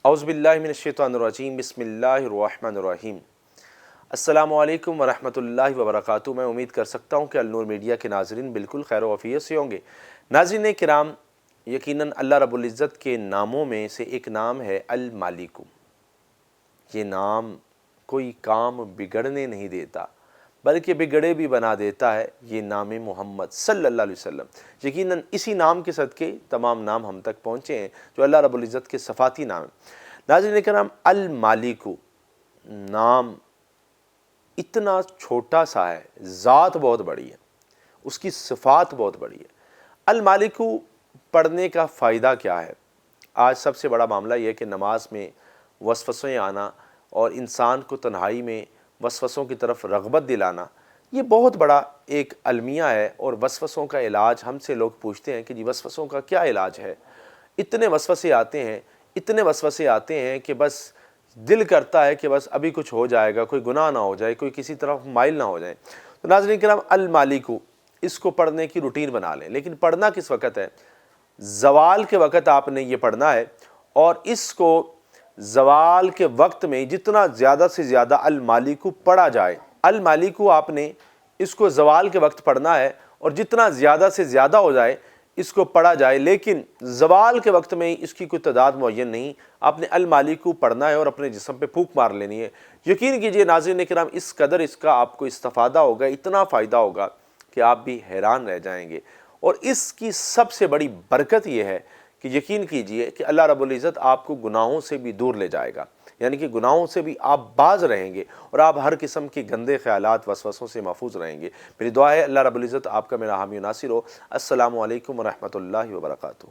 اعوذ باللہ من الشیطان الرجیم، بسم اللہ الرحمن الرحیم۔ السلام علیکم ورحمۃ اللہ وبرکاتہ۔ میں امید کر سکتا ہوں کہ النور میڈیا کے ناظرین بالکل خیر و عافیت سے ہوں گے۔ ناظرین کرام، یقیناً اللہ رب العزت کے ناموں میں سے ایک نام ہے المالک۔ یہ نام کوئی کام بگڑنے نہیں دیتا بلکہ بگڑے بھی بنا دیتا ہے، یہ نام محمد صلی اللہ علیہ وسلم۔ یقیناً اسی نام کے صدقے تمام نام ہم تک پہنچے ہیں جو اللہ رب العزت کے صفاتی نام ہیں۔ ناظرین کرام، المالک نام اتنا چھوٹا سا ہے، ذات بہت بڑی ہے، اس کی صفات بہت بڑی ہے۔ المالک پڑھنے کا فائدہ کیا ہے؟ آج سب سے بڑا معاملہ یہ ہے کہ نماز میں وسوسے آنا اور انسان کو تنہائی میں وسوسوں کی طرف رغبت دلانا، یہ بہت بڑا ایک المیہ ہے۔ اور وسوسوں کا علاج ہم سے لوگ پوچھتے ہیں کہ جی وسوسوں کا کیا علاج ہے؟ اتنے وسوسے آتے ہیں کہ بس دل کرتا ہے کہ بس ابھی کچھ ہو جائے گا، کوئی گناہ نہ ہو جائے، کوئی کسی طرف مائل نہ ہو جائے۔ تو ناظرین کرام، المالک اس کو پڑھنے کی روٹین بنا لیں، لیکن پڑھنا کس وقت ہے؟ زوال کے وقت آپ نے یہ پڑھنا ہے، اور اس کو زوال کے وقت میں جتنا زیادہ سے زیادہ المالک پڑھا جائے، المالک آپ نے اس کو زوال کے وقت پڑھنا ہے، اور جتنا زیادہ سے زیادہ ہو جائے اس کو پڑھا جائے، لیکن زوال کے وقت میں اس کی کوئی تعداد معین نہیں، آپ نے المالک پڑھنا ہے اور اپنے جسم پہ پھونک مار لینی ہے۔ یقین کیجئے ناظرین کرام، اس قدر اس کا آپ کو استفادہ ہوگا، اتنا فائدہ ہوگا کہ آپ بھی حیران رہ جائیں گے۔ اور اس کی سب سے بڑی برکت یہ ہے کہ یقین کیجئے کہ اللہ رب العزت آپ کو گناہوں سے بھی دور لے جائے گا، یعنی کہ گناہوں سے بھی آپ باز رہیں گے، اور آپ ہر قسم کے گندے خیالات وسوسوں سے محفوظ رہیں گے۔ میری دعا ہے اللہ رب العزت آپ کا میرا حامی و ناصر ہو۔ السلام علیکم ورحمۃ اللہ وبرکاتہ۔